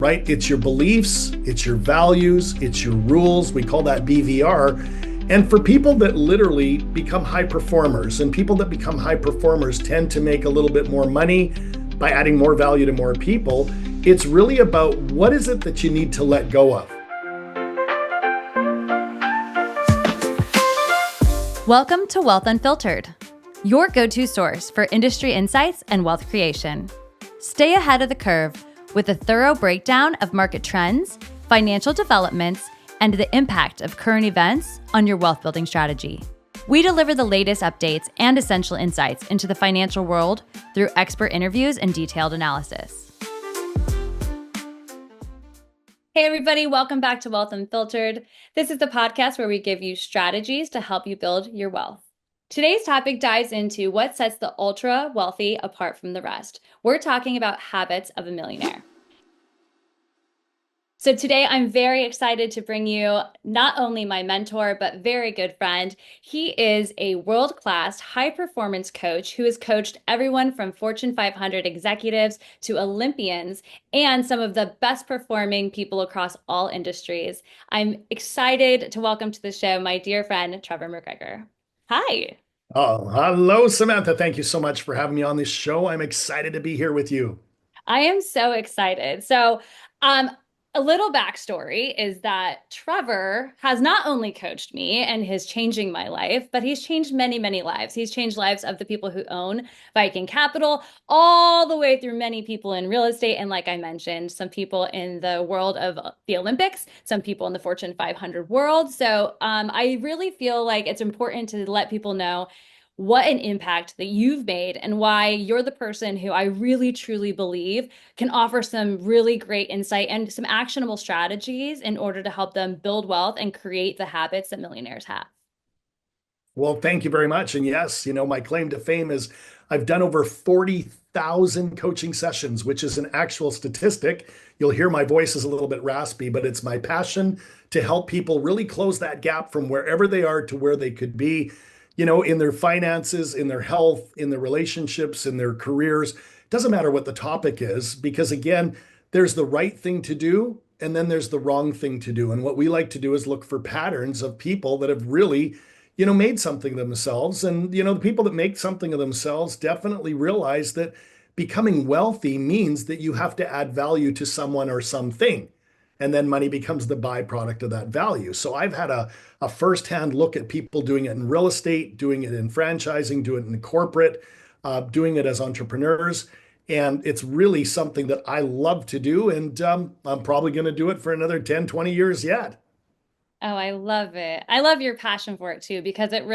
right? It's your beliefs, it's your values, it's your rules. We call that BVR. And for people that literally become high performers, and people that become high performers tend to make a little bit more money by adding more value to more people, it's really about what is it that you need to let go of. Welcome to Wealth Unfiltered, your go-to source for industry insights and wealth creation. Stay ahead of the curve with a thorough breakdown of market trends, financial developments, and the impact of current events on your wealth building strategy. We deliver the latest updates and essential insights into the financial world through expert interviews and detailed analysis. Hey everybody, welcome back to Wealth Unfiltered. This is the podcast where we give you strategies to help you build your wealth. Today's topic dives into what sets the ultra wealthy apart from the rest. We're talking about habits of a millionaire. So today I'm very excited to bring you not only my mentor, but very good friend. He is a world-class high-performance coach who has coached everyone from Fortune 500 executives to Olympians and some of the best performing people across all industries. I'm excited to welcome to the show my dear friend, Trevor McGregor. Hi. Oh, hello, Samantha. Thank you so much for having me on this show. I'm excited to be here with you. I am so excited. A little backstory is that Trevor has not only coached me and is changing my life, but he's changed many, many lives. He's changed lives of the people who own Viking Capital, all the way through many people in real estate. And like I mentioned, some people in the world of the Olympics, some people in the Fortune 500 world. I really feel like it's important to let people know what an impact that you've made and why you're the person who I really truly believe can offer some really great insight and some actionable strategies in order to help them build wealth and create the habits that millionaires have. Well, thank you very much. And yes, my claim to fame is I've done over 40,000 coaching sessions, which is an actual statistic. You'll hear my voice is a little bit raspy, but it's my passion to help people really close that gap from wherever they are to where they could be, in their finances, in their health, in their relationships, in their careers. Doesn't matter what the topic is, because again, there's the right thing to do, and then there's the wrong thing to do. And what we like to do is look for patterns of people that have really made something of themselves. And, the people that make something of themselves definitely realize that becoming wealthy means that you have to add value to someone or something. And then money becomes the byproduct of that value. So I've had a firsthand look at people doing it in real estate, doing it in franchising, doing it in corporate, doing it as entrepreneurs. And it's really something that I love to do. And I'm probably going to do it for another 10, 20 years yet. Oh, I love it. I love your passion for it too, because it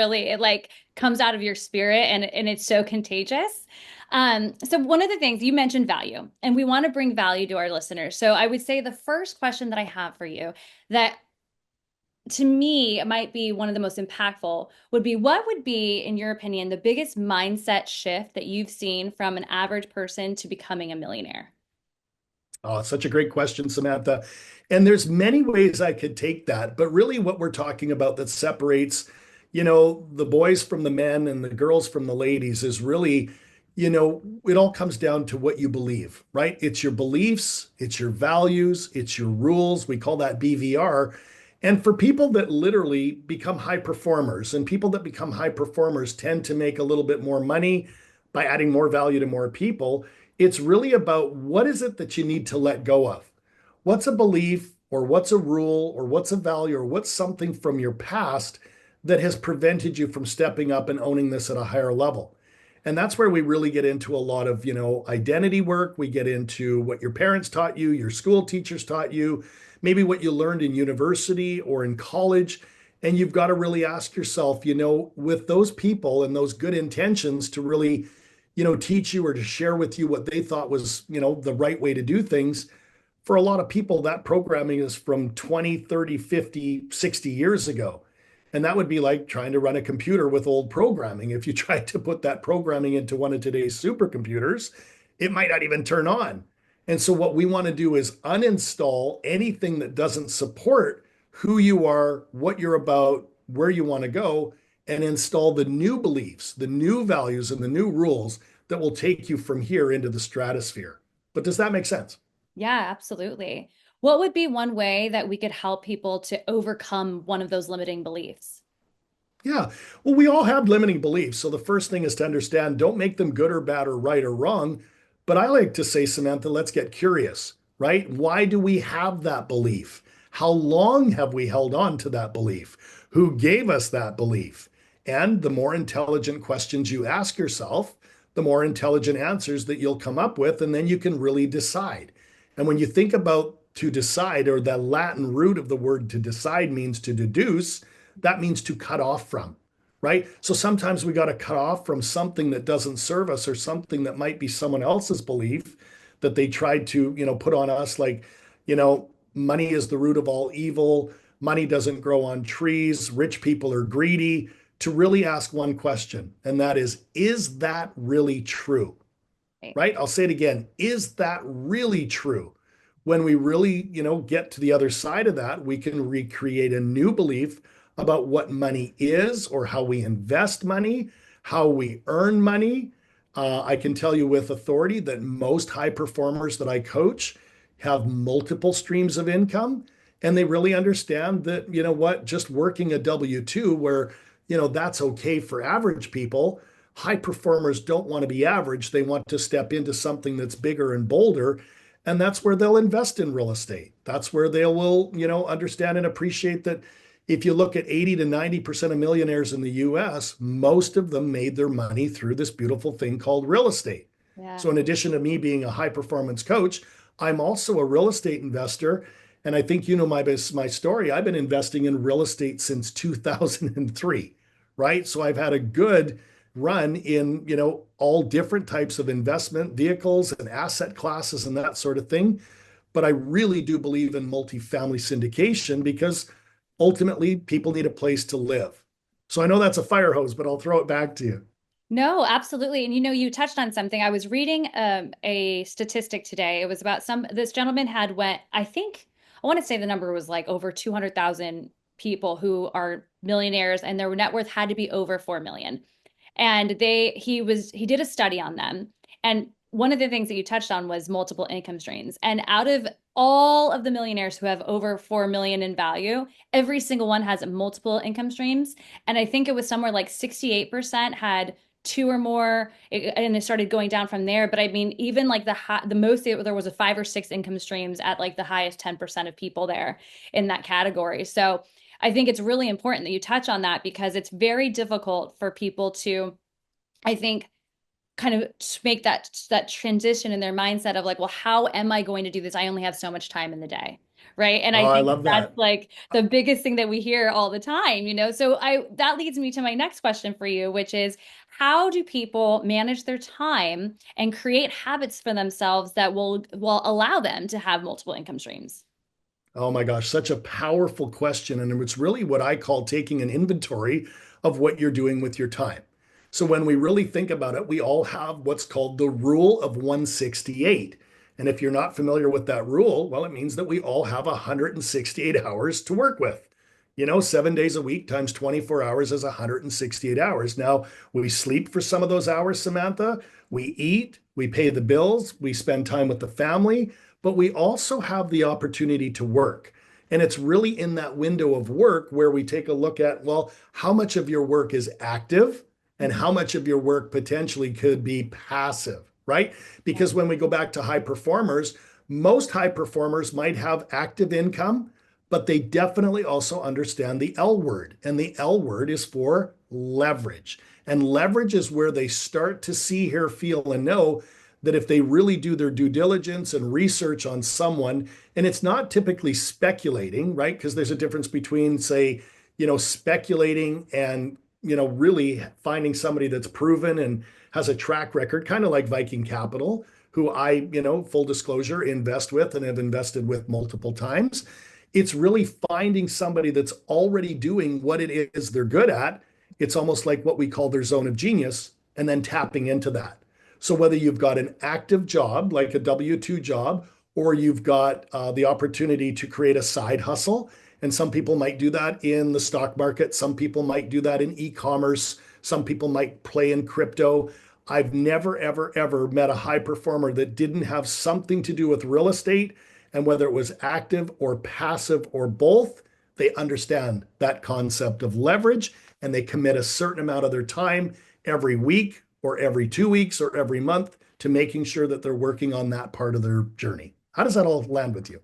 like comes out of your spirit and it's so contagious. So one of the things you mentioned value, and we want to bring value to our listeners. So I would say the first question that I have for you that to me might be one of the most impactful would be, what would be, in your opinion, the biggest mindset shift that you've seen from an average person to becoming a millionaire? Oh, such a great question, Samantha. And there's many ways I could take that, but really what we're talking about that separates, the boys from the men and the girls from the ladies is really, it all comes down to what you believe, right? It's your beliefs, it's your values, it's your rules. We call that BVR. And for people that literally become high performers, and people that become high performers tend to make a little bit more money by adding more value to more people, it's really about what is it that you need to let go of? What's a belief or what's a rule or what's a value or what's something from your past that has prevented you from stepping up and owning this at a higher level? And that's where we really get into a lot of, identity work. We get into what your parents taught you, your school teachers taught you, maybe what you learned in university or in college. And you've got to really ask yourself, with those people and those good intentions to really, teach you or to share with you what they thought was, the right way to do things. For a lot of people, that programming is from 20, 30, 50, 60 years ago. And that would be like trying to run a computer with old programming. If you tried to put that programming into one of today's supercomputers, it might not even turn on. And so what we want to do is uninstall anything that doesn't support who you are, what you're about, where you want to go, and install the new beliefs, the new values, and the new rules that will take you from here into the stratosphere. But does that make sense? Yeah, absolutely. What would be one way that we could help people to overcome one of those limiting beliefs? Yeah. Well, we all have limiting beliefs. So the first thing is to understand, don't make them good or bad or right or wrong. But I like to say, Samantha, let's get curious, right? Why do we have that belief? How long have we held on to that belief? Who gave us that belief? And the more intelligent questions you ask yourself, the more intelligent answers that you'll come up with. And then you can really decide. And when you think about to decide, or the Latin root of the word to decide means to deduce, that means to cut off from, right? So sometimes we got to cut off from something that doesn't serve us or something that might be someone else's belief that they tried to, put on us, like, money is the root of all evil, money doesn't grow on trees, rich people are greedy, to really ask one question, and that is that really true? Right. Right? I'll say it again. Is that really true? When we really, get to the other side of that, we can recreate a new belief about what money is or how we invest money, how we earn money. I can tell you with authority that most high performers that I coach have multiple streams of income, and they really understand that, what, just working a W 2 where, that's okay for average people. High performers don't want to be average. They want to step into something that's bigger and bolder. And that's where they'll invest in real estate. That's where they will, understand and appreciate that if you look at 80 to 90% of millionaires in the US, most of them made their money through this beautiful thing called real estate. Yeah. So, in addition to me being a high performance coach, I'm also a real estate investor. And I think you know my story. I've been investing in real estate since 2003, right? So I've had a good run in, all different types of investment vehicles and asset classes and that sort of thing. But I really do believe in multifamily syndication because ultimately people need a place to live. So I know that's a fire hose, but I'll throw it back to you. No, absolutely. And you touched on something. I was reading a statistic today. It was about this gentleman had went, I think, I want to say the number was like over 200,000 people who are millionaires and their net worth had to be over 4 million. And he did a study on them. And one of the things that you touched on was multiple income streams. And out of all of the millionaires who have over 4 million in value, every single one has multiple income streams. And I think it was somewhere like 68% had two or more, and it started going down from there. But I mean, even like the most there was a 5 or 6 income streams at like the highest 10% of people there in that category. So I think it's really important that you touch on that because it's very difficult for people to, I think, kind of make that transition in their mindset of like, well, how am I going to do this? I only have so much time in the day. Right. And Oh, I I think love that's that. like the biggest thing that we hear all the time, So that leads me to my next question for you, which is how do people manage their time and create habits for themselves that will allow them to have multiple income streams? Oh my gosh, such a powerful question. And it's really what I call taking an inventory of what you're doing with your time. So when we really think about it, we all have what's called the rule of 168. And if you're not familiar with that rule, well, it means that we all have 168 hours to work with. 7 days a week times 24 hours is 168 hours. Now, we sleep for some of those hours, Samantha. We eat, we pay the bills, we spend time with the family, but we also have the opportunity to work. And it's really in that window of work where we take a look at, well, how much of your work is active and Mhm. how much of your work potentially could be passive, right? Yeah. Because when we go back to high performers, most high performers might have active income, but they definitely also understand the L word. And the L word is for leverage. And leverage is where they start to see, hear, feel, and know that if they really do their due diligence and research on someone, and it's not typically speculating, right? Because there's a difference between, say, speculating and, really finding somebody that's proven and has a track record, kind of like Viking Capital, who I, full disclosure, invest with and have invested with multiple times. It's really finding somebody that's already doing what it is they're good at. It's almost like what we call their zone of genius, and then tapping into that. So whether you've got an active job, like a W-2 job, or you've got the opportunity to create a side hustle, and some people might do that in the stock market, some people might do that in e-commerce, some people might play in crypto. I've never, ever, ever met a high performer that didn't have something to do with real estate. And whether it was active or passive or both, they understand that concept of leverage and they commit a certain amount of their time every week or every 2 weeks or every month to making sure that they're working on that part of their journey. How does that all land with you?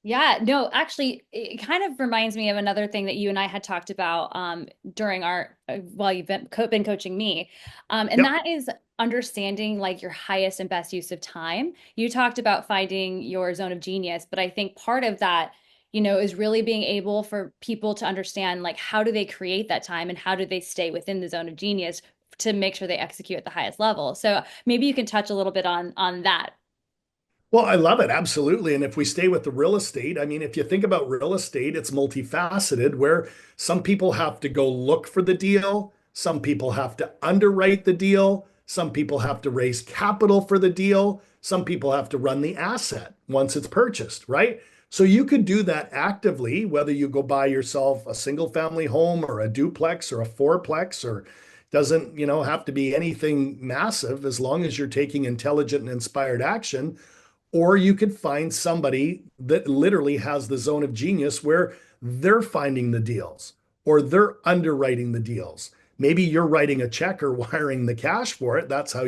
Yeah, no, actually, it kind of reminds me of another thing that you and I had talked about during our while you've been coaching me, and Yep. that is understanding like your highest and best use of time. You talked about finding your zone of genius, but I think part of that, is really being able for people to understand like how do they create that time and how do they stay within the zone of genius to make sure they execute at the highest level. So maybe you can touch a little bit on that. Well, I love it. Absolutely. And if we stay with the real estate, I mean, if you think about real estate, it's multifaceted where some people have to go look for the deal. Some people have to underwrite the deal. Some people have to raise capital for the deal. Some people have to run the asset once it's purchased, right? So you could do that actively, whether you go buy yourself a single family home or a duplex or a fourplex or doesn't, have to be anything massive as long as you're taking intelligent and inspired action. Or you could find somebody that literally has the zone of genius where they're finding the deals or they're underwriting the deals. Maybe you're writing a check or wiring the cash for it. That's how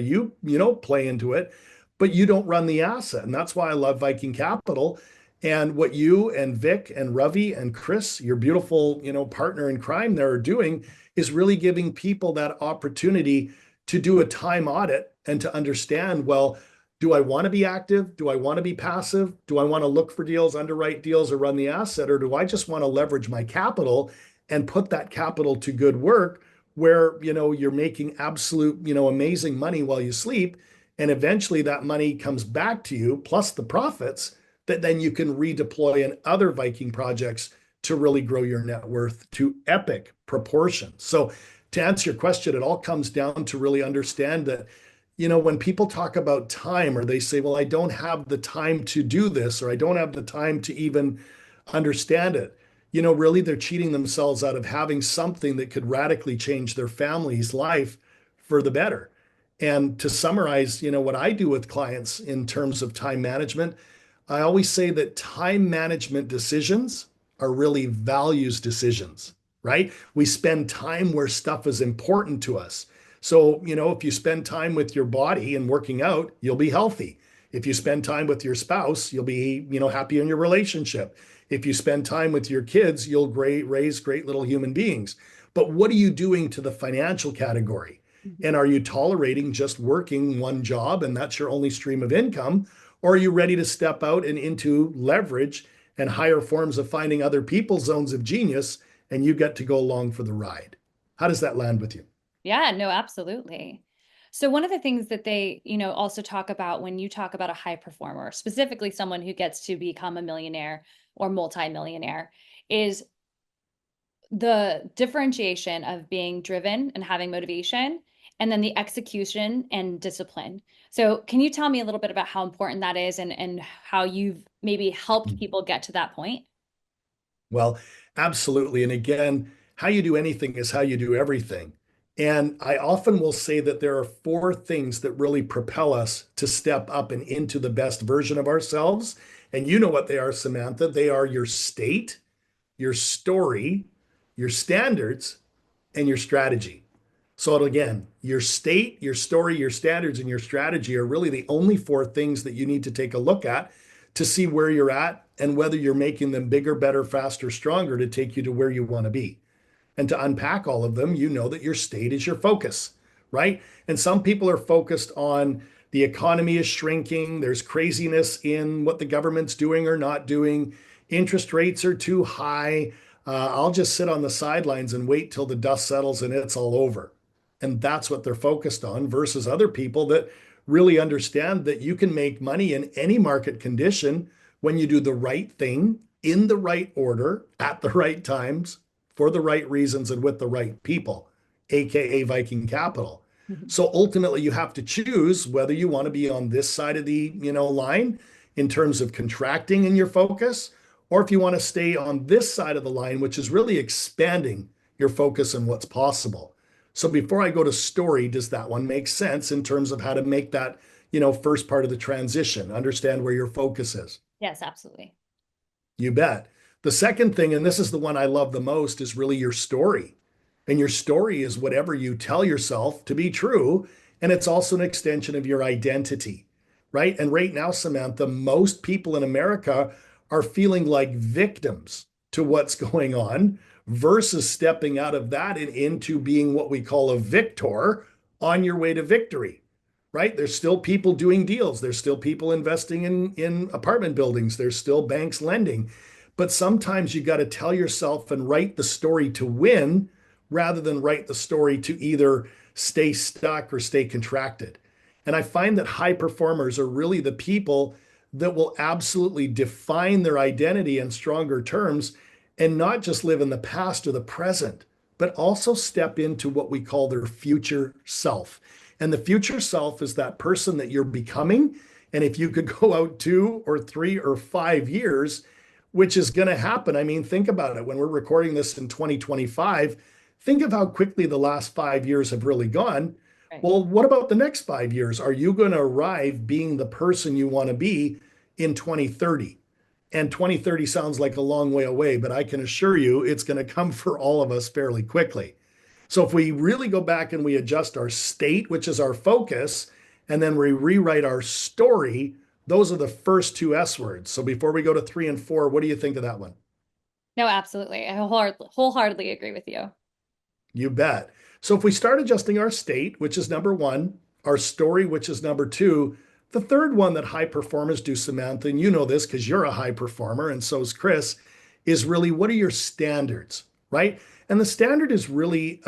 play into it, but you don't run the asset. And that's why I love Viking Capital. And what you and Vic and Ravi and Chris, your beautiful, partner in crime there are doing is really giving people that opportunity to do a time audit and to understand, well, do I want to be active? Do I want to be passive? Do I want to look for deals, underwrite deals, or run the asset? Or do I just want to leverage my capital and put that capital to good work where, you're making absolute, amazing money while you sleep. And eventually that money comes back to you plus the profits that then you can redeploy in other Viking projects to really grow your net worth to epic proportions. So to answer your question, it all comes down to really understand that when people talk about time or they say, well, I don't have the time to do this, or I don't have the time to even understand it, really they're cheating themselves out of having something that could radically change their family's life for the better. And to summarize, what I do with clients in terms of time management, I always say that time management decisions are really values decisions, right? We spend time where stuff is important to us. So, if you spend time with your body and working out, you'll be healthy. If you spend time with your spouse, you'll be, happy in your relationship. If you spend time with your kids, you'll raise great little human beings. But what are you doing to the financial category? And are you tolerating just working one job and that's your only stream of income? Or are you ready to step out and into leverage and higher forms of finding other people's zones of genius and you get to go along for the ride? How does that land with you? Yeah, no, absolutely. So one of the things that they, also talk about when you talk about a high performer, specifically someone who gets to become a millionaire or multimillionaire, is the differentiation of being driven and having motivation, and then the execution and discipline. So can you tell me a little bit about how important that is and how you've maybe helped people get to that point? Well, absolutely. And again, how you do anything is how you do everything. And I often will say that there are four things that really propel us to step up and into the best version of ourselves. And you know what they are, Samantha. They are your state, your story, your standards, and your strategy. So again, your state, your story, your standards, and your strategy are really the only four things that you need to take a look at to see where you're at and whether you're making them bigger, better, faster, stronger to take you to where you want to be. And to unpack all of them, you know that your state is your focus, right? And some people are focused on the economy is shrinking, there's craziness in what the government's doing or not doing, interest rates are too high. I'll just sit on the sidelines and wait till the dust settles and it's all over. And that's what they're focused on versus other people that really understand that you can make money in any market condition when you do the right thing in the right order at the right times for the right reasons and with the right people, aka Viking Capital. So ultimately, you have to choose whether you want to be on this side of the line in terms of contracting in your focus, or if you want to stay on this side of the line, which is really expanding your focus and what's possible. So before I go to story, does that one make sense in terms of how to make that, first part of the transition, understand where your focus is? Yes, absolutely. You bet. The second thing, and this is the one I love the most, is really your story. And your story is whatever you tell yourself to be true. And it's also an extension of your identity, right? And right now, Samantha, most people in America are feeling like victims to what's going on versus stepping out of that and into being what we call a victor on your way to victory, right? There's still people doing deals. There's still people investing in apartment buildings. There's still banks lending. But sometimes you got to tell yourself and write the story to win rather than write the story to either stay stuck or stay contracted. And I find that high performers are really the people that will absolutely define their identity in stronger terms and not just live in the past or the present, but also step into what we call their future self. And the future self is that person that you're becoming. And if you could go out 2 or 3 or 5 years, which is going to happen. I mean, think about it. When we're recording this in 2025, think of how quickly the last 5 years have really gone. Right. Well, what about the next 5 years? Are you going to arrive being the person you want to be in 2030? And 2030 sounds like a long way away, but I can assure you it's going to come for all of us fairly quickly. So if we really go back and we adjust our state, which is our focus, and then we rewrite our story, those are the first two S words. So before we go to 3 and 4, what do you think of that one? No, absolutely. I wholeheartedly agree with you. You bet. So if we start adjusting our state, which is number one, our story, which is number two, the third one that high performers do, Samantha, and you know this because you're a high performer, and so is Chris, is really what are your standards, right? And the standard is really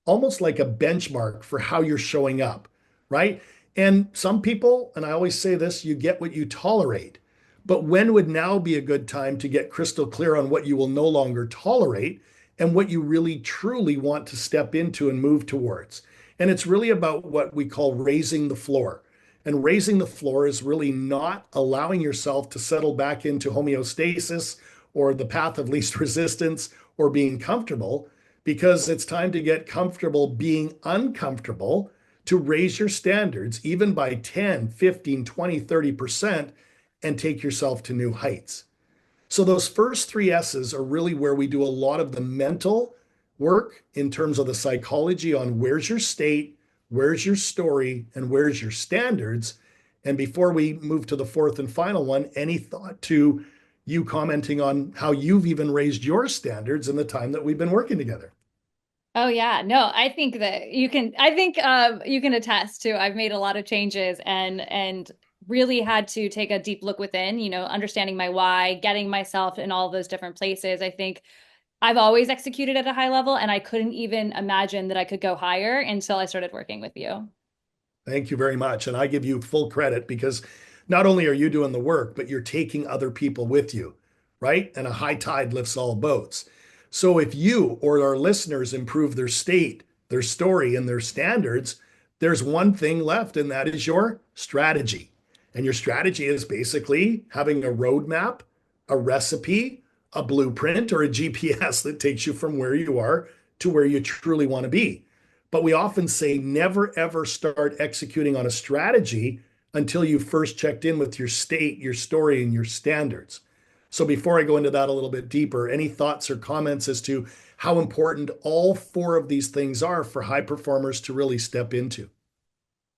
almost like a benchmark for how you're showing up, right? And some people, and I always say this, you get what you tolerate. But when would now be a good time to get crystal clear on what you will no longer tolerate and what you really truly want to step into and move towards? And it's really about what we call raising the floor. And raising the floor is really not allowing yourself to settle back into homeostasis or the path of least resistance or being comfortable, because it's time to get comfortable being uncomfortable, to raise your standards even by 10, 15, 20, 30% and take yourself to new heights. So those first three S's are really where we do a lot of the mental work in terms of the psychology on where's your state, where's your story, and where's your standards. And before we move to the fourth and final one, any thought to you commenting on how you've even raised your standards in the time that we've been working together? Oh yeah, no, I think that you can attest to I've made a lot of changes and really had to take a deep look within, understanding my why, getting myself in all those different places. I think I've always executed at a high level and I couldn't even imagine that I could go higher until I started working with you. Thank you very much. And I give you full credit because not only are you doing the work, but you're taking other people with you, right? And a high tide lifts all boats. So if you or our listeners improve their state, their story, and their standards, there's one thing left, and that is your strategy. And your strategy is basically having a roadmap, a recipe, a blueprint, or a GPS that takes you from where you are to where you truly want to be. But we often say never ever start executing on a strategy until you first checked in with your state, your story, and your standards. So before I go into that a little bit deeper, any thoughts or comments as to how important all four of these things are for high performers to really step into?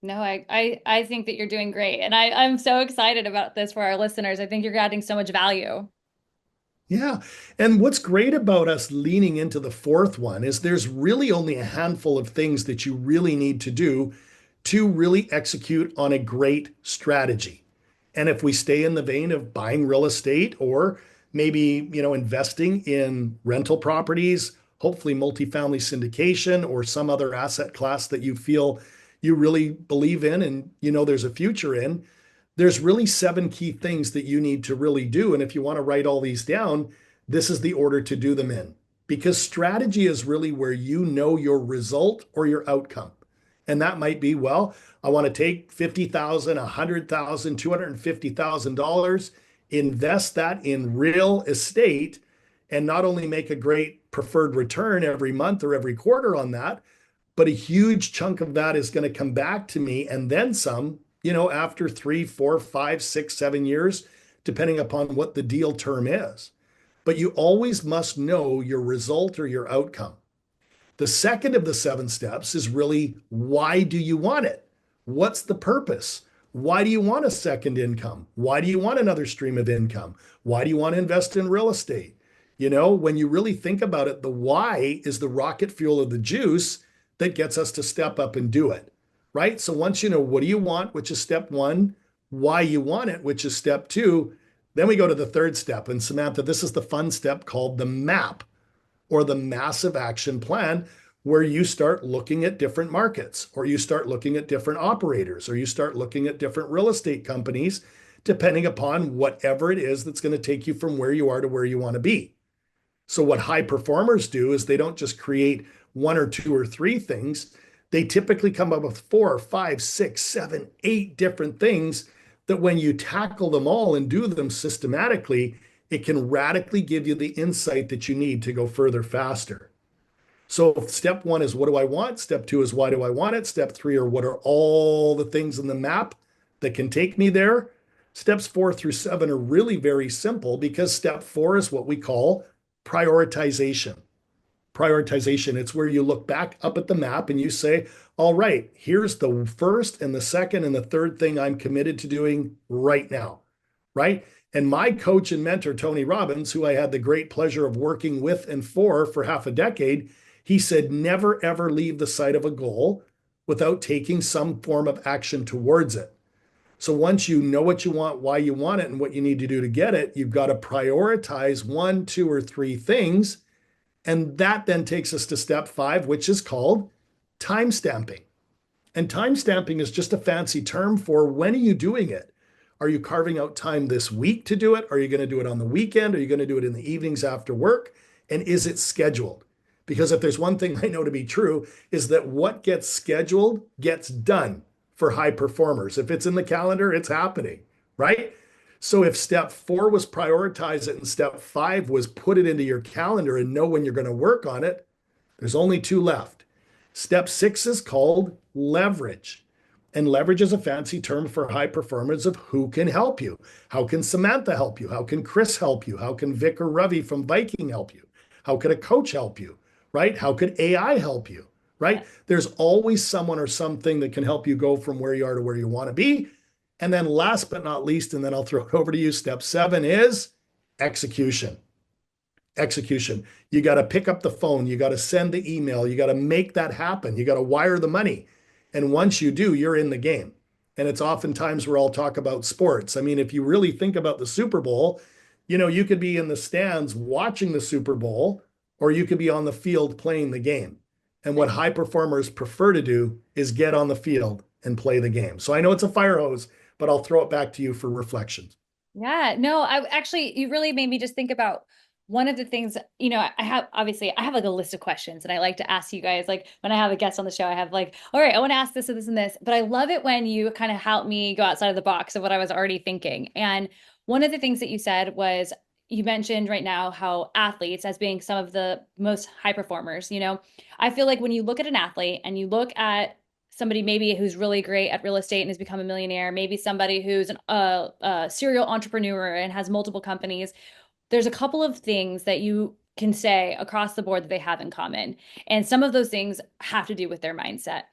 No, I think that you're doing great. And I'm so excited about this for our listeners. I think you're adding so much value. Yeah. And what's great about us leaning into the fourth one is there's really only a handful of things that you really need to do to really execute on a great strategy. And if we stay in the vein of buying real estate or maybe, investing in rental properties, hopefully multifamily syndication or some other asset class that you feel you really believe in and there's a future in, there's really 7 key things that you need to really do. And if you want to write all these down, this is the order to do them in. Because strategy is really where you know your result or your outcome. And that might be, well, I want to take 50,000, 100,000, $250,000, invest that in real estate, and not only make a great preferred return every month or every quarter on that, but a huge chunk of that is going to come back to me and then some, after 3, 4, 5, 6, 7 years, depending upon what the deal term is. But you always must know your result or your outcome. The second of the 7 steps is really, why do you want it? What's the purpose? Why do you want a second income? Why do you want another stream of income? Why do you want to invest in real estate? When you really think about it, the why is the rocket fuel of the juice that gets us to step up and do it, right? So once you know what do you want, which is step one, why you want it, which is step two, then we go to the third step. And Samantha, this is the fun step called the map, or the massive action plan, where you start looking at different markets, or you start looking at different operators, or you start looking at different real estate companies, depending upon whatever it is that's going to take you from where you are to where you want to be. So what high performers do is they don't just create one or two or three things. They typically come up with 4, 5, 6, 7, 8 different things that when you tackle them all and do them systematically, it can radically give you the insight that you need to go further faster. So step one is, what do I want? Step two is, why do I want it? Step three are, what are all the things in the map that can take me there? Steps 4 through 7 are really very simple, because step four is what we call prioritization. Prioritization, it's where you look back up at the map and you say, all right, here's the first and the second and the third thing I'm committed to doing right now, right? And my coach and mentor, Tony Robbins, who I had the great pleasure of working with and for half a decade, he said, never, ever leave the sight of a goal without taking some form of action towards it. So once you know what you want, why you want it, and what you need to do to get it, you've got to prioritize 1, 2, or 3 things. And that then takes us to step 5, which is called time stamping. And time stamping is just a fancy term for, when are you doing it? Are you carving out time this week to do it? Are you going to do it on the weekend? Are you going to do it in the evenings after work? And is it scheduled? Because if there's one thing I know to be true, is that what gets scheduled gets done for high performers. If it's in the calendar, it's happening, right? So if step 4 was prioritize it and step 5 was put it into your calendar and know when you're going to work on it, there's only 2 left. Step 6 is called leverage. And leverage is a fancy term for high performance of who can help you. How can Samantha help you? How can Chris help you? How can Vic or Ravi from Viking help you? How could a coach help you, right? How could AI help you, right? There's always someone or something that can help you go from where you are to where you want to be. And then last but not least, and then I'll throw it over to you, step 7 is execution. Execution. You got to pick up the phone. You got to send the email. You got to make that happen. You got to wire the money. And once you do, you're in the game. And it's oftentimes where I'll talk about sports. I mean, if you really think about the Super Bowl, you could be in the stands watching the Super Bowl, or you could be on the field playing the game. And what high performers prefer to do is get on the field and play the game. So I know it's a fire hose, but I'll throw it back to you for reflection. Yeah, no, I actually, you really made me just think about one of the things, I have like a list of questions and I like to ask you guys, like when I have a guest on the show, I have like, all right, I want to ask this and this and this, but I love it when you kind of help me go outside of the box of what I was already thinking. And one of the things that you said was, you mentioned right now how athletes as being some of the most high performers, I feel like when you look at an athlete and you look at somebody maybe who's really great at real estate and has become a millionaire, maybe somebody who's a serial entrepreneur and has multiple companies, there's a couple of things that you can say across the board that they have in common. And some of those things have to do with their mindset.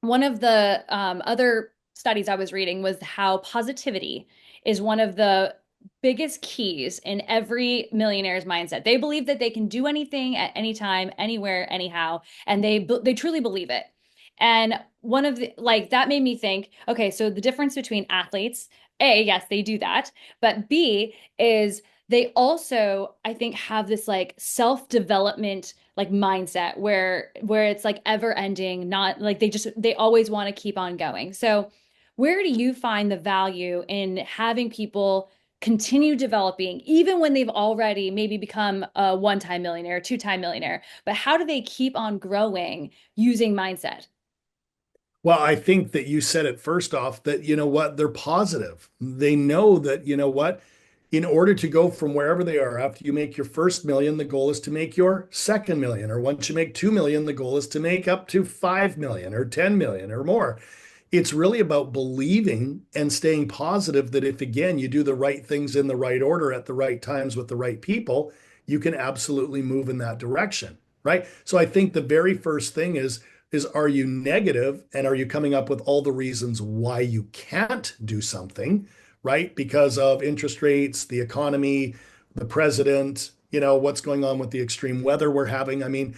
One of the other studies I was reading was how positivity is one of the biggest keys in every millionaire's mindset. They believe that they can do anything at any time, anywhere, anyhow, and they truly believe it. And one of the, like, that made me think, okay, so the difference between athletes, A, yes, they do that, but B is they also, I think, have this like self-development like mindset where it's like ever ending, not like they always want to keep on going. So where do you find the value in having people continue developing, even when they've already maybe become a one-time millionaire, two-time millionaire, but how do they keep on growing using mindset? Well, I think that you said it first off, that, they're positive. They know that, In order to go from wherever they are, after you make your first million, the goal is to make your second million. Or once you make 2 million, the goal is to make up to 5 million or 10 million or more. It's really about believing and staying positive that if, again, you do the right things in the right order at the right times with the right people, you can absolutely move in that direction. Right. So I think the very first thing is are you negative and are you coming up with all the reasons why you can't do something, right? Because of interest rates, the economy, the president, what's going on with the extreme weather we're having. I mean,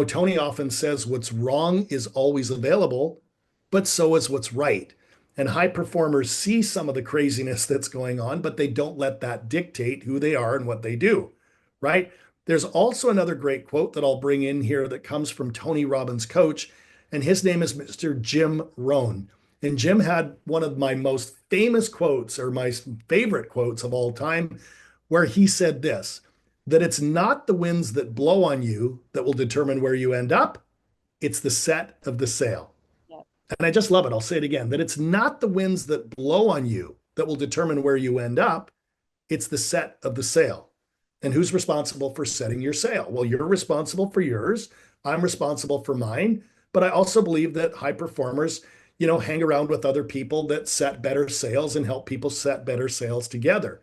Tony often says what's wrong is always available, but so is what's right. And high performers see some of the craziness that's going on, but they don't let that dictate who they are and what they do, right? There's also another great quote that I'll bring in here that comes from Tony Robbins' coach, and his name is Mr. Jim Rohn. And Jim had one of my most famous quotes, or my favorite quotes of all time, where he said this, that it's not the winds that blow on you that will determine where you end up, it's the set of the sail. Yep. And I just love it. I'll say it again, that it's not the winds that blow on you that will determine where you end up, it's the set of the sail. And who's responsible for setting your sail? Well, you're responsible for yours. I'm responsible for mine. But I also believe that high performers, hang around with other people that set better sails and help people set better sails together.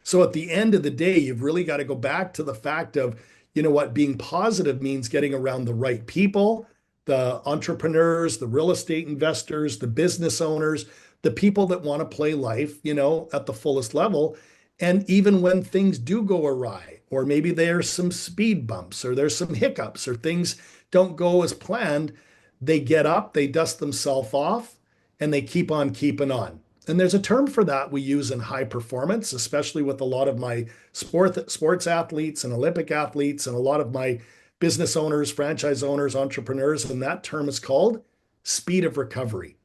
So at the end of the day, you've really got to go back to the fact of, what being positive means getting around the right people, the entrepreneurs, the real estate investors, the business owners, the people that want to play life, at the fullest level. And even when things do go awry, or maybe there's some speed bumps, or there's some hiccups, or things don't go as planned, they get up, they dust themselves off, and they keep on keeping on. And there's a term for that we use in high performance, especially with a lot of my sports athletes and Olympic athletes and a lot of my business owners, franchise owners, entrepreneurs. And that term is called speed of recovery.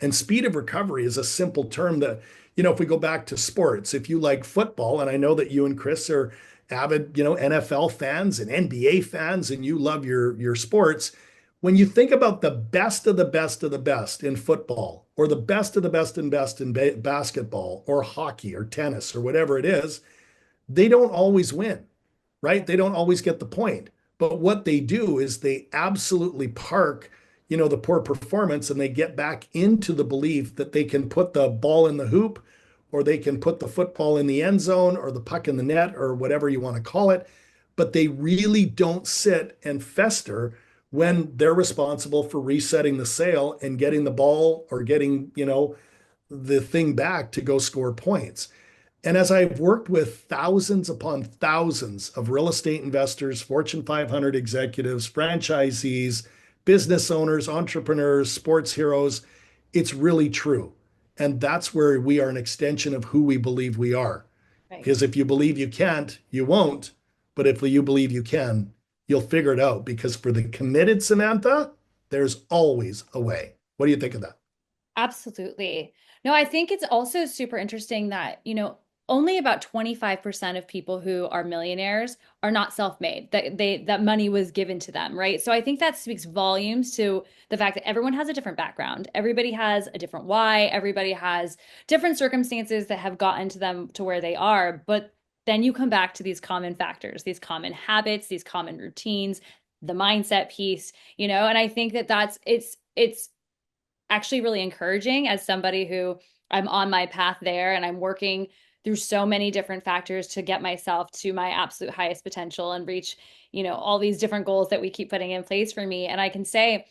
And speed of recovery is a simple term that, if we go back to sports, if you like football, and I know that you and Chris are avid, NFL fans and NBA fans, and you love your sports, when you think about the best of the best of the best in football, or the best of the best and best in basketball, or hockey, or tennis, or whatever it is, they don't always win, right? They don't always get the point. But what they do is they absolutely park, the poor performance, and they get back into the belief that they can put the ball in the hoop, or they can put the football in the end zone, or the puck in the net, or whatever you want to call it. But they really don't sit and fester when they're responsible for resetting the sail and getting the ball, or getting, the thing back to go score points. And as I've worked with thousands upon thousands of real estate investors, Fortune 500 executives, franchisees, business owners, entrepreneurs, sports heroes, it's really true. And that's where we are an extension of who we believe we are. Right. Because if you believe you can't, you won't. But if you believe you can, you'll figure it out. Because for the committed Samantha, there's always a way. What do you think of that? Absolutely. No, I think it's also super interesting that, only about 25% of people who are millionaires are not self-made, that money was given to them, right? So I think that speaks volumes to the fact that everyone has a different background. Everybody has a different why. Everybody has different circumstances that have gotten to them to where they are. But then you come back to these common factors, these common habits, these common routines, the mindset piece, and I think that it's actually really encouraging as somebody who I'm on my path there and I'm working through so many different factors to get myself to my absolute highest potential and reach, all these different goals that we keep putting in place for me. And I can say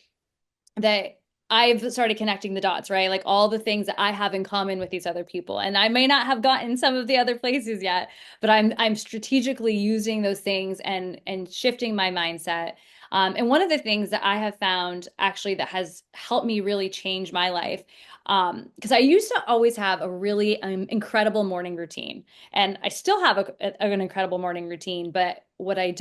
that I've started connecting the dots, right? Like all the things that I have in common with these other people. And I may not have gotten some of the other places yet, but I'm strategically using those things and shifting my mindset. And one of the things that I have found actually that has helped me really change my life, because I used to always have a really incredible morning routine, and I still have an incredible morning routine. But what I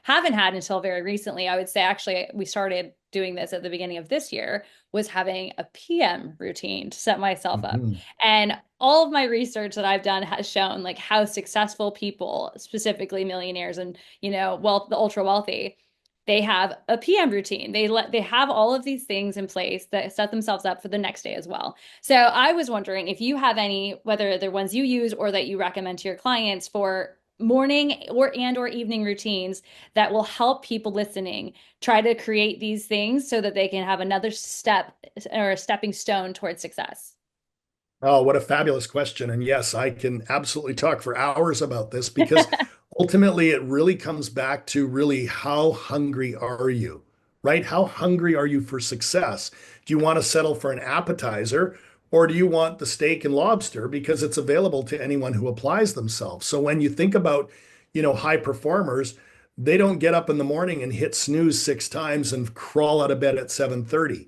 haven't had until very recently, I would say actually we started doing this at the beginning of this year, was having a PM routine to set myself up. Mhm. And all of my research that I've done has shown like how successful people, specifically millionaires and, wealth, the ultra wealthy, they have a PM routine. They have all of these things in place that set themselves up for the next day as well. So I was wondering if you have any, whether they're ones you use or that you recommend to your clients for morning or evening routines that will help people listening try to create these things so that they can have another step or a stepping stone towards success. Oh, what a fabulous question. And yes, I can absolutely talk for hours about this because ultimately it really comes back to really how hungry are you, right? How hungry are you for success? Do you want to settle for an appetizer or do you want the steak and lobster because it's available to anyone who applies themselves? So when you think about, high performers, they don't get up in the morning and hit snooze 6 times and crawl out of bed at 7:30,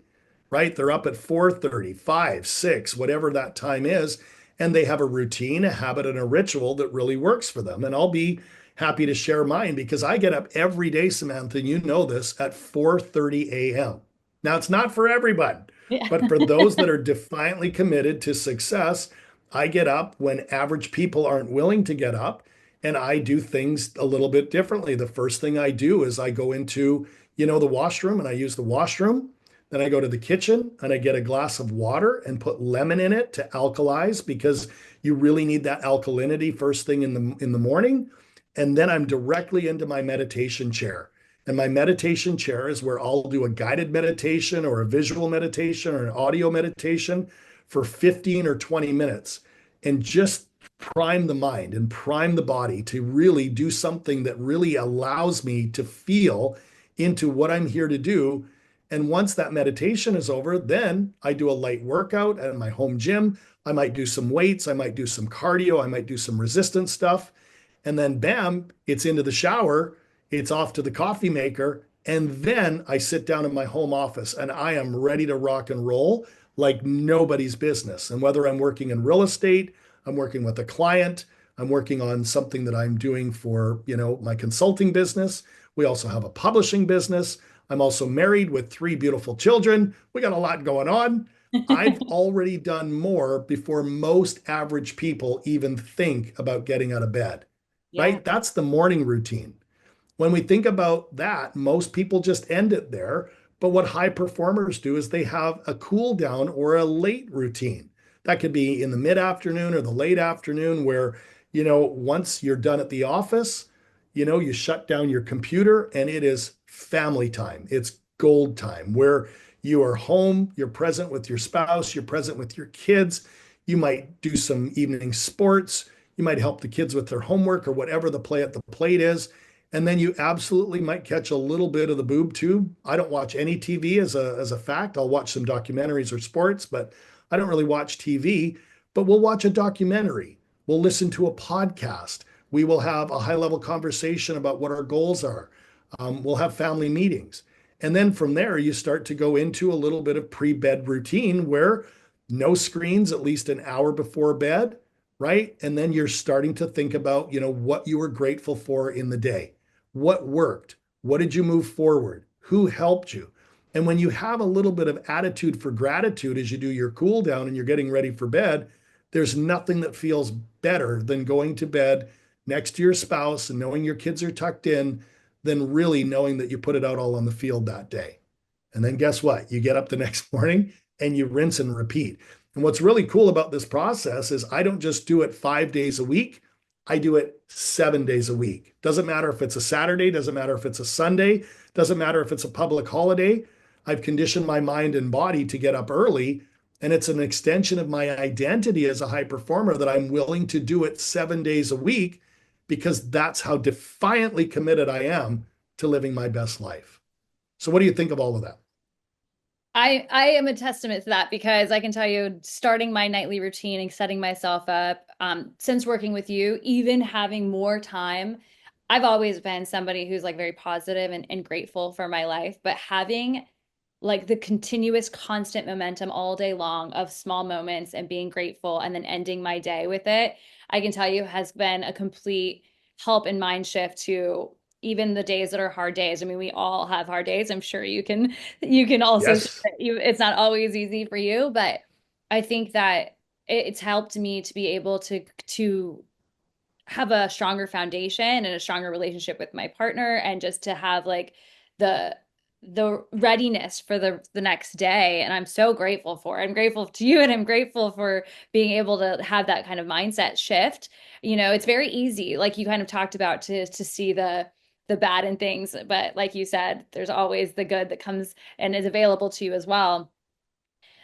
right? They're up at 4:30, 5, 6, whatever that time is, and they have a routine, a habit, and a ritual that really works for them. And I'll be happy to share mine because I get up every day, Samantha, and you know this, at 4:30 a.m. Now, it's not for everyone, Yeah. but for those that are defiantly committed to success, I get up when average people aren't willing to get up, and I do things a little bit differently. The first thing I do is I go into, the washroom and I use the washroom. Then I go to the kitchen and I get a glass of water and put lemon in it to alkalize because you really need that alkalinity first thing in the morning. And then I'm directly into my meditation chair. And my meditation chair is where I'll do a guided meditation or a visual meditation or an audio meditation for 15 or 20 minutes and just prime the mind and prime the body to really do something that really allows me to feel into what I'm here to do. And once that meditation is over, then I do a light workout at my home gym. I might do some weights, I might do some cardio, I might do some resistance stuff. And then bam, it's into the shower, it's off to the coffee maker. And then I sit down in my home office and I am ready to rock and roll like nobody's business. And whether I'm working in real estate, I'm working with a client, I'm working on something that I'm doing for, my consulting business. We also have a publishing business. I'm also married with 3 beautiful children. We got a lot going on. I've already done more before most average people even think about getting out of bed, Yeah. right? That's the morning routine. When we think about that, most people just end it there. But what high performers do is they have a cool down or a late routine. That could be in the mid afternoon or the late afternoon, where, once you're done at the office, you shut down your computer and it is family time. It's gold time where you are home, you're present with your spouse, you're present with your kids. You might do some evening sports. You might help the kids with their homework or whatever the play at the plate is. And then you absolutely might catch a little bit of the boob tube. I don't watch any TV as a fact. I'll watch some documentaries or sports, but I don't really watch TV. But we'll watch a documentary. We'll listen to a podcast. We will have a high level conversation about what our goals are. We'll have family meetings. And then from there, you start to go into a little bit of pre bed routine where no screens at least an hour before bed, right? And then you're starting to think about, what you were grateful for in the day. What worked? What did you move forward? Who helped you? And when you have a little bit of attitude for gratitude as you do your cool down and you're getting ready for bed, there's nothing that feels better than going to bed next to your spouse and knowing your kids are tucked in than really knowing that you put it out all on the field that day. And then guess what? You get up the next morning and you rinse and repeat. And what's really cool about this process is I don't just do it 5 days a week. I do it 7 days a week. Doesn't matter if it's a Saturday, doesn't matter if it's a Sunday, doesn't matter if it's a public holiday. I've conditioned my mind and body to get up early. And it's an extension of my identity as a high performer that I'm willing to do it 7 days a week because that's how defiantly committed I am to living my best life. So, what do you think of all of that? I am a testament to that because I can tell you, starting my nightly routine and setting myself up, since working with you, even having more time, I've always been somebody who's like very positive and grateful for my life, but having like the continuous constant momentum all day long of small moments and being grateful and then ending my day with it, I can tell you has been a complete help and mind shift to even the days that are hard days. I mean, we all have hard days. I'm sure you can also say Yes. that it's not always easy for you, but I think that it's helped me to be able to have a stronger foundation and a stronger relationship with my partner and just to have like the the readiness for the next day. And I'm so grateful for it. I'm grateful to you, and I'm grateful for being able to have that kind of mindset shift. It's very easy, like you kind of talked about, to see the bad in things, but like you said, there's always the good that comes and is available to you as well.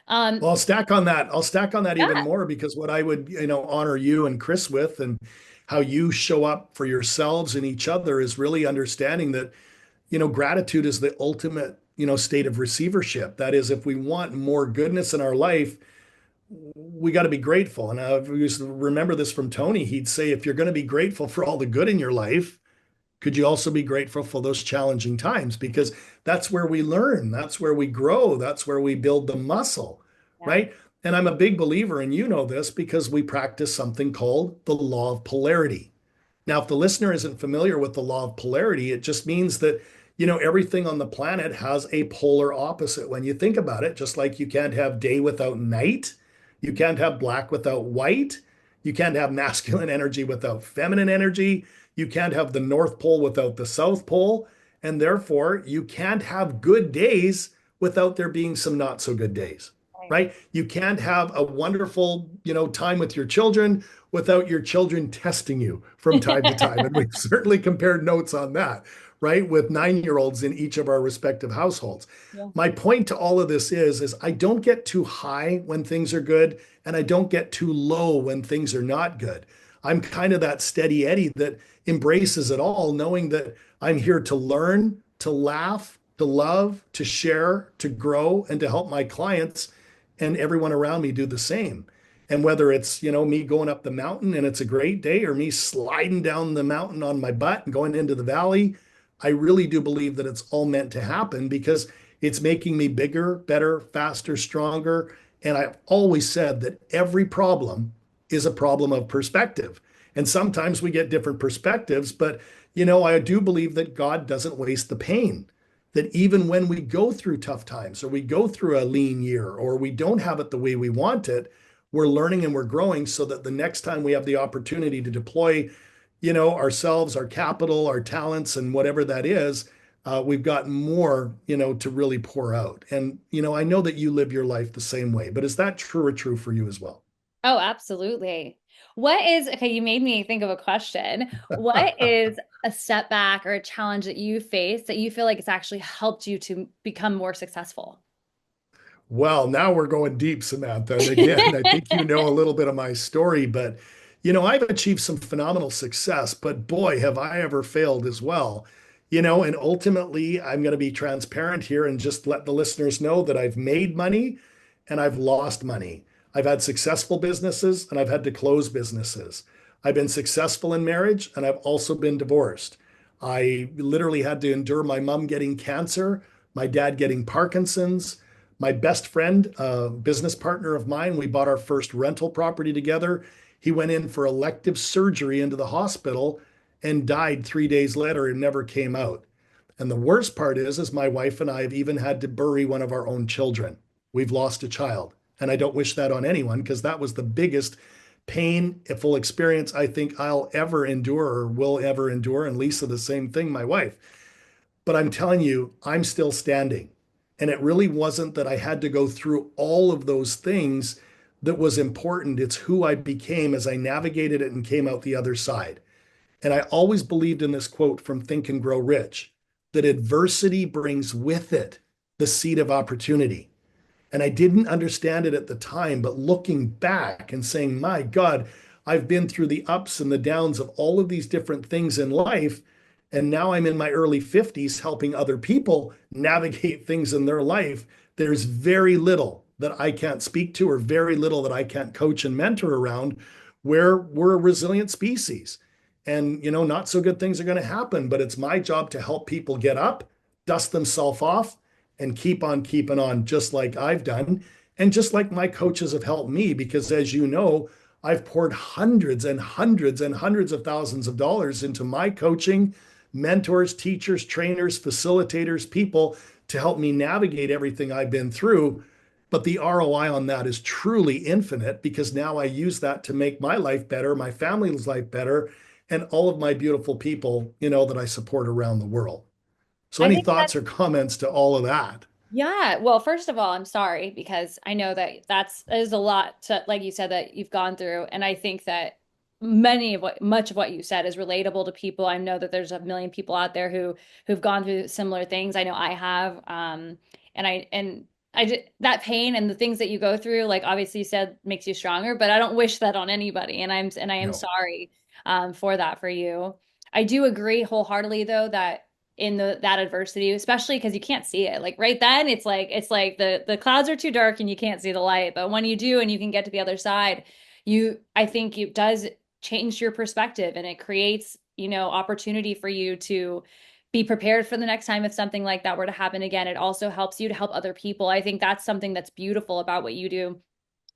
Well, Um, I'll stack on that even yeah, more because what I would, honor you and Chris with and how you show up for yourselves and each other is really understanding that, gratitude is the ultimate, state of receivership. That is, if we want more goodness in our life, we got to be grateful. And I used to remember this from Tony. He'd say, if you're going to be grateful for all the good in your life, could you also be grateful for those challenging times? Because that's where we learn, that's where we grow, that's where we build the muscle, yeah, right? And I'm a big believer, and you know this because we practice something called the law of polarity. Now, if the listener isn't familiar with the law of polarity, it just means that, everything on the planet has a polar opposite. When you think about it, just like you can't have day without night, you can't have black without white, you can't have masculine energy without feminine energy, you can't have the North Pole without the South Pole, and therefore you can't have good days without there being some not so good days, right. right? You can't have a wonderful, time with your children without your children testing you from time to time. And we've certainly compared notes on that, right? With 9-year olds in each of our respective households. Yeah. My point to all of this is I don't get too high when things are good, and I don't get too low when things are not good. I'm kind of that steady Eddie that embraces it all, knowing that I'm here to learn, to laugh, to love, to share, to grow, and to help my clients and everyone around me do the same. And whether it's, me going up the mountain and it's a great day or me sliding down the mountain on my butt and going into the valley, I really do believe that it's all meant to happen because it's making me bigger, better, faster, stronger. And I've always said that every problem is a problem of perspective. And sometimes we get different perspectives, but I do believe that God doesn't waste the pain. That even when we go through tough times or we go through a lean year or we don't have it the way we want it, we're learning and we're growing so that the next time we have the opportunity to deploy, ourselves, our capital, our talents, and whatever that is, we've got more, to really pour out. And, I know that you live your life the same way, but is that true or true for you as well? Oh, absolutely. Okay, you made me think of a question. What is a setback or a challenge that you face that you feel like it's actually helped you to become more successful? Well, now we're going deep, Samantha. And again, I think you know a little bit of my story, but I've achieved some phenomenal success, but boy, have I ever failed as well. And ultimately, I'm going to be transparent here and just let the listeners know that I've made money and I've lost money. I've had successful businesses and I've had to close businesses. I've been successful in marriage and I've also been divorced. I literally had to endure my mom getting cancer, my dad getting Parkinson's. My best friend, a business partner of mine, we bought our first rental property together. He went in for elective surgery into the hospital and died 3 days later and never came out. And the worst part is my wife and I have even had to bury one of our own children. We've lost a child. And I don't wish that on anyone because that was the biggest painful experience I think I'll ever endure or will ever endure. And Lisa, the same thing, my wife. But I'm telling you, I'm still standing. And it really wasn't that I had to go through all of those things that was important. It's who I became as I navigated it and came out the other side. And I always believed in this quote from Think and Grow Rich that adversity brings with it the seed of opportunity. And I didn't understand it at the time, but looking back and saying, my God, I've been through the ups and the downs of all of these different things in life. And now I'm in my early 50s helping other people navigate things in their life. There's very little that I can't speak to, or very little that I can't coach and mentor around, where we're a resilient species. And, not so good things are going to happen, but it's my job to help people get up, dust themselves off, and keep on keeping on, just like I've done. And just like my coaches have helped me, because as you know, I've poured hundreds and hundreds and hundreds of thousands of dollars into my coaching, mentors, teachers, trainers, facilitators, people to help me navigate everything I've been through. But the ROI on that is truly infinite because now I use that to make my life better, my family's life better, and all of my beautiful people, that I support around the world. So I any think thoughts or comments to all of that? yeah. Well, first of all, I'm sorry because I know that that is a lot to, like you said, that you've gone through. And I think that much of what you said is relatable to people. I know that there's a million people out there who've gone through similar things. I know I have. And I just, that pain and the things that you go through, like obviously you said makes you stronger, but I don't wish that on anybody. And I am No. sorry, for that for you. I do agree wholeheartedly though that in that adversity, especially because you can't see it. Like right then, it's like the clouds are too dark and you can't see the light. But when you do and you can get to the other side, I think it does change your perspective and it creates, opportunity for you to be prepared for the next time if something like that were to happen again. It also helps you to help other people. I think that's something that's beautiful about what you do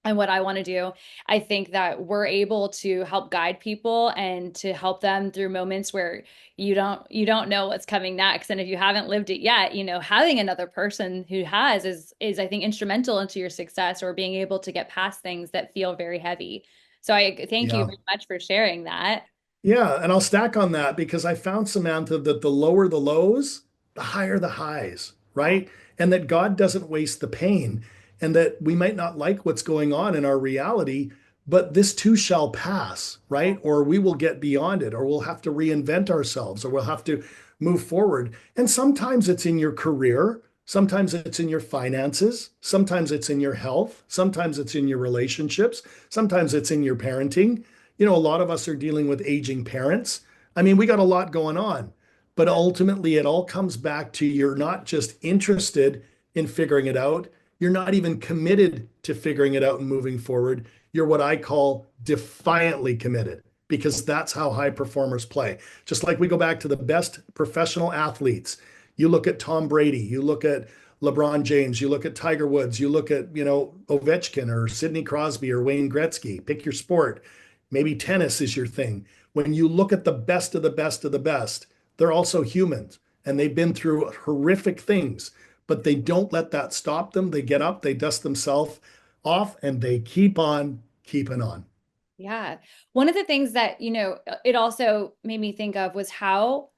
and what I want to do. I think that we're able to help guide people and to help them through moments where you don't know what's coming next. And if you haven't lived it yet, having another person who has is I think instrumental into your success or being able to get past things that feel very heavy. So I thank you Yeah. very much for sharing that. Yeah, and I'll stack on that because I found, Samantha, that the lower the lows, the higher the highs, Yeah. right? And that God doesn't waste the pain, and that we might not like what's going on in our reality, but this too shall pass, right? Or we will get beyond it, or we'll have to reinvent ourselves, or we'll have to move forward. And sometimes it's in your career, sometimes it's in your finances, sometimes it's in your health, sometimes it's in your relationships, sometimes it's in your parenting. A lot of us are dealing with aging parents. I mean, we got a lot going on, but ultimately it all comes back to you're not just interested in figuring it out. You're not even committed to figuring it out and moving forward. You're what I call defiantly committed because that's how high performers play. Just like we go back to the best professional athletes. You look at Tom Brady, you look at LeBron James, you look at Tiger Woods, you look at, Ovechkin or Sidney Crosby or Wayne Gretzky, pick your sport. Maybe tennis is your thing. When you look at the best of the best of the best, they're also humans and they've been through horrific things, but they don't let that stop them. They get up, they dust themselves off, and they keep on keeping on. Yeah. One of the things that, it also made me think of was how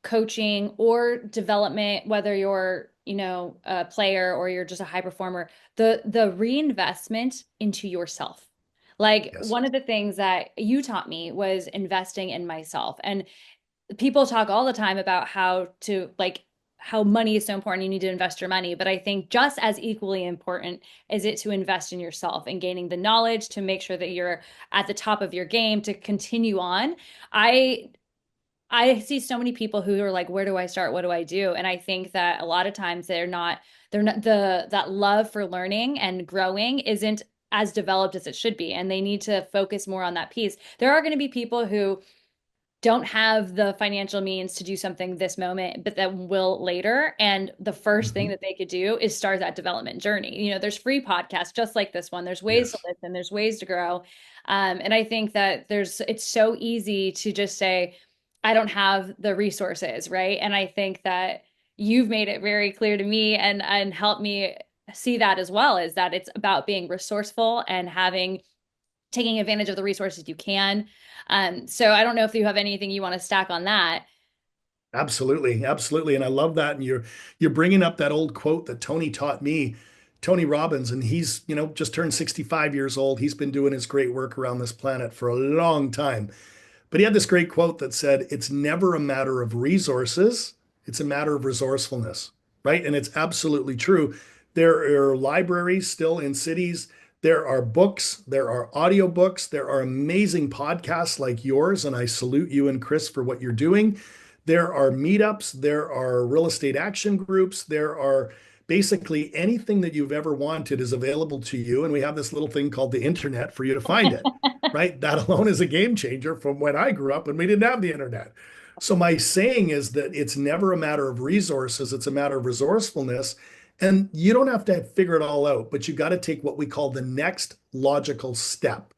coaching or development, whether you're, a player or you're just a high performer, the reinvestment into yourself. Like Yes. one of the things that you taught me was investing in myself. And people talk all the time about how money is so important. You need to invest your money. But I think just as equally important is it to invest in yourself and gaining the knowledge to make sure that you're at the top of your game to continue on. I I see so many people who are like, where do I start? What do I do? And I think that a lot of times they're not that love for learning and growing isn't as developed as it should be. And they need to focus more on that piece. There are going to be people who don't have the financial means to do something this moment, but that will later. And the first thing Mhm. that they could do is start that development journey. There's free podcasts just like this one. There's ways to Yes. listen, there's ways to grow. And I think that it's so easy to just say, I don't have the resources, right? And I think that you've made it very clear to me and helped me see that as well, is that it's about being resourceful and taking advantage of the resources you can. So I don't know if you have anything you want to stack on that. Absolutely, absolutely, and I love that. And you're bringing up that old quote that Tony taught me, Tony Robbins, and he's just turned 65 years old. He's been doing his great work around this planet for a long time. But he had this great quote that said, "It's never a matter of resources; it's a matter of resourcefulness." Right, and it's absolutely true. There are libraries still in cities. There are books, there are audiobooks, there are amazing podcasts like yours, and I salute you and Chris for what you're doing. There are meetups, there are real estate action groups, there are basically anything that you've ever wanted is available to you. And we have this little thing called the internet for you to find it, right? That alone is a game changer from when I grew up and we didn't have the internet. So my saying is that it's never a matter of resources, it's a matter of resourcefulness. And you don't have to figure it all out, but you got to take what we call the next logical step.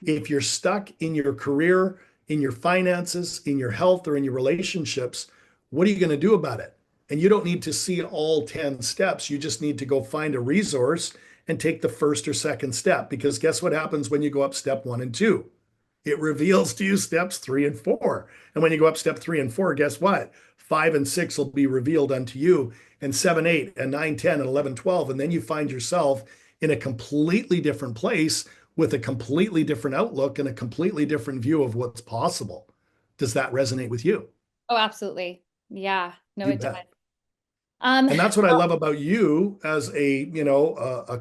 If you're stuck in your career, in your finances, in your health, or in your relationships, what are you going to do about it? And you don't need to see all 10 steps. You just need to go find a resource and take the first or second step. Because guess what happens when you go up step one and two? It reveals to you steps 3 and 4. And when you go up step 3 and 4, guess what? 5 and 6 will be revealed unto you, and 7, 8, and 9, 10, and 11, 12. And then you find yourself in a completely different place with a completely different outlook and a completely different view of what's possible. Does that resonate with you? Oh, absolutely. Yeah. No, You it does. bet. Um, And that's what I love about you as a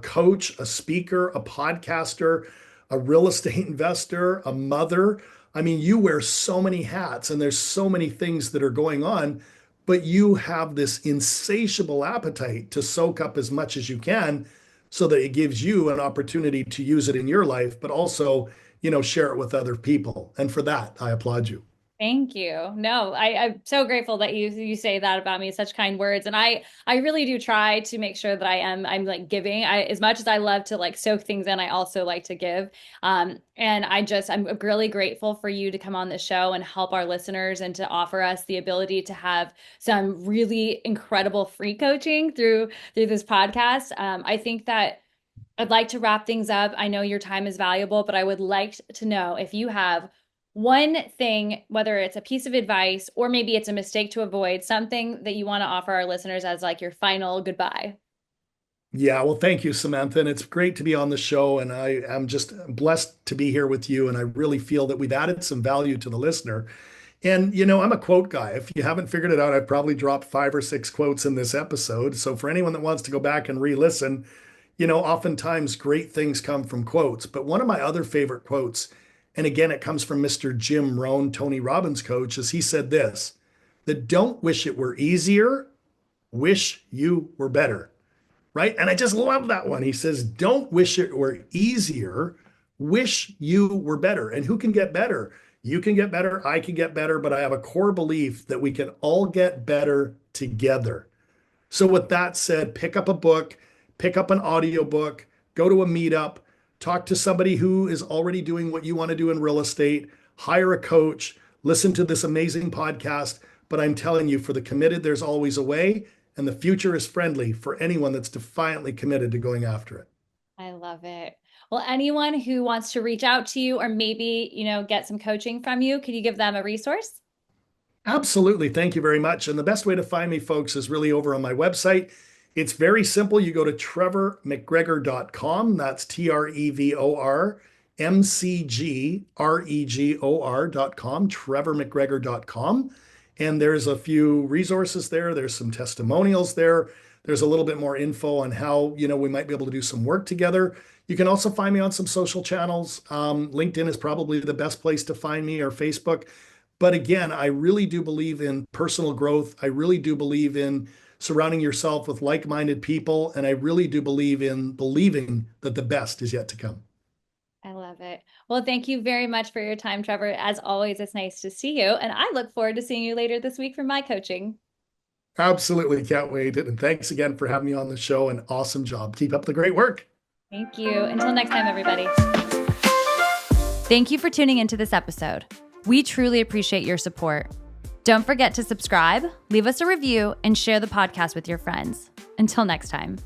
coach, a speaker, a podcaster, a real estate investor, a mother. I mean, you wear so many hats and there's so many things that are going on, but you have this insatiable appetite to soak up as much as you can so that it gives you an opportunity to use it in your life, but also, share it with other people. And for that, I applaud you. Thank you. No, I'm so grateful that you say that about me, such kind words. And I really do try to make sure that I'm like giving. As much as I love to like soak things in, I also like to give. And I'm really grateful for you to come on the show and help our listeners and to offer us the ability to have some really incredible free coaching through this podcast. I think that I'd like to wrap things up. I know your time is valuable, but I would like to know if you have one thing, whether it's a piece of advice or maybe it's a mistake to avoid, something that you want to offer our listeners as like your final goodbye. Yeah, well, thank you, Samantha. And it's great to be on the show. And I am just blessed to be here with you. And I really feel that we've added some value to the listener. And, I'm a quote guy. If you haven't figured it out, I've probably dropped 5 or 6 quotes in this episode. So for anyone that wants to go back and re-listen, oftentimes great things come from quotes. But one of my other favorite quotes, and again, it comes from Mr. Jim Rohn, Tony Robbins' coach, is he said this, that don't wish it were easier, wish you were better. Right. And I just love that one. He says, don't wish it were easier, wish you were better. And who can get better? You can get better. I can get better. But I have a core belief that we can all get better together. So, with that said, pick up a book, pick up an audiobook, go to a meetup, talk to somebody who is already doing what you want to do in real estate, hire a coach, listen to this amazing podcast. But I'm telling you, for the committed, there's always a way. And the future is friendly for anyone that's defiantly committed to going after it. I love it. Well, anyone who wants to reach out to you or maybe, get some coaching from you, could you give them a resource? Absolutely. Thank you very much. And the best way to find me, folks, is really over on my website. It's very simple. You go to trevormcgregor.com. That's TrevorMcGregor.com, trevormcgregor.com. And there's a few resources there. There's some testimonials there. There's a little bit more info on how, we might be able to do some work together. You can also find me on some social channels. LinkedIn is probably the best place to find me, or Facebook. But again, I really do believe in personal growth. I really do believe in surrounding yourself with like-minded people. And I really do believe in believing that the best is yet to come. I love it. Well, thank you very much for your time, Trevor. As always, it's nice to see you. And I look forward to seeing you later this week for my coaching. Absolutely can't wait. And thanks again for having me on the show. An awesome job. Keep up the great work. Thank you. Until next time, everybody. Thank you for tuning into this episode. We truly appreciate your support. Don't forget to subscribe, leave us a review, and share the podcast with your friends. Until next time.